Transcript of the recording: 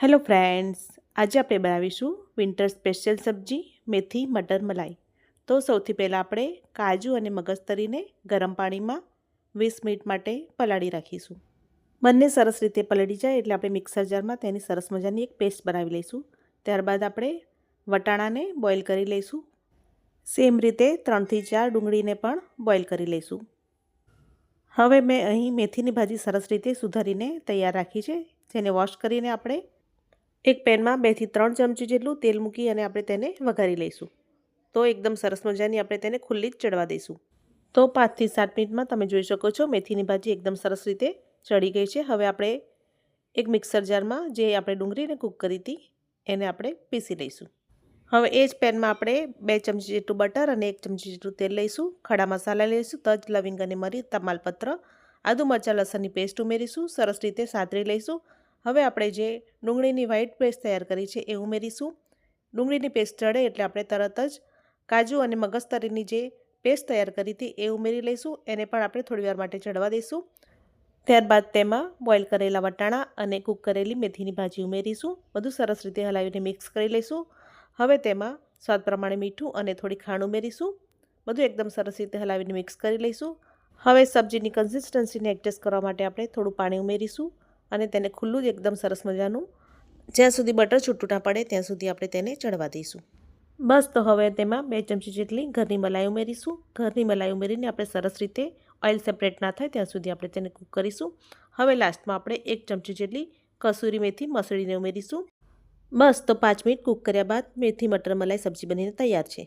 Hello friends, આજે આપણે બનાવીશું વિન્ટર સ્પેશિયલ સબ્જી મેથી મટર મલાઈ. તો સૌથી પહેલાં આપણે કાજુ અને મગજતરીને ગરમ પાણીમાં 20 મિનિટ માટે પલાળી રાખીશું. બંને સરસ રીતે પલળી જાય એટલે આપણે મિક્સર જારમાં તેની સરસ મજાની એક પેસ્ટ બનાવી લઈશું. ત્યારબાદ આપણે વટાણાને બોઇલ કરી લઈશું. સેમ રીતે 3થી 4 ડુંગળીને પણ બોઇલ કરી લઈશું. હવે મેં અહીં મેથીની ભાજી સરસ રીતે સુધારીને તૈયાર રાખી છે, જેને વોશ કરીને આપણે એક પેનમાં 2 થી 3 ચમચી જેટલું તેલ મૂકી અને આપણે તેને વઘારી લઈશું. તો એકદમ સરસ મજાની આપણે તેને ખુલ્લી જ ચડવા દઈશું. તો 5 થી 7 મિનિટમાં તમે જોઈ શકો છો મેથીની ભાજી એકદમ સરસ રીતે ચડી ગઈ છે. હવે આપણે એક મિક્સર જારમાં જે આપણે ડુંગળીને કૂક કરી હતી એને આપણે પીસી લઈશું. હવે એ જ પેનમાં આપણે 2 ચમચી જેટલું બટર અને 1 ચમચી જેટલું તેલ લઈશું. ખડા મસાલા લઈશું, તજ, લવિંગ અને મરી, તમાલપત્ર, આદુ મરચાં લસણની પેસ્ટ ઉમેરીશું. સરસ રીતે સાતરી લઈશું. હવે આપણે જે ડુંગળીની વ્હાઈટ પેસ્ટ તૈયાર કરી છે એ ઉમેરીશું. ડુંગળીની પેસ્ટ ચડે એટલે આપણે તરત જ કાજુ અને મગજતરીની જે પેસ્ટ તૈયાર કરી હતી એ ઉમેરી લઈશું. એને પણ આપણે થોડીવાર માટે ચડવા દઈશું. ત્યારબાદ તેમાં બોઇલ કરેલા વટાણા અને કૂક કરેલી મેથીની ભાજી ઉમેરીશું. બધું સરસ રીતે હલાવીને મિક્સ કરી લઈશું. હવે તેમાં સ્વાદ પ્રમાણે મીઠું અને થોડી ખાંડ ઉમેરીશું. બધું એકદમ સરસ રીતે હલાવીને મિક્સ કરી લઈશું. હવે સબ્જીની કન્સિસ્ટન્સીને એડજસ્ટ કરવા માટે આપણે થોડું પાણી ઉમેરીશું અને તેને ખુલ્લું જ એકદમ સરસ મજાનું જ્યાં સુધી બટર છૂટું ના પડે ત્યાં સુધી આપણે તેને ચડવા દઈશું. બસ, તો હવે તેમાં 2 ચમચી જેટલી ઘરની મલાઈ ઉમેરીશું. ઘરની મલાઈ ઉમેરીને આપણે સરસ રીતે ઓઇલ સેપરેટ ના થાય ત્યાં સુધી આપણે તેને કૂક કરીશું. હવે લાસ્ટમાં આપણે 1 ચમચી જેટલી કસૂરી મેથી મસળીને ઉમેરીશું. બસ, તો 5 મિનિટ કૂક કર્યા બાદ મેથી મટર મલાઈ સબ્જી બનીને તૈયાર છે.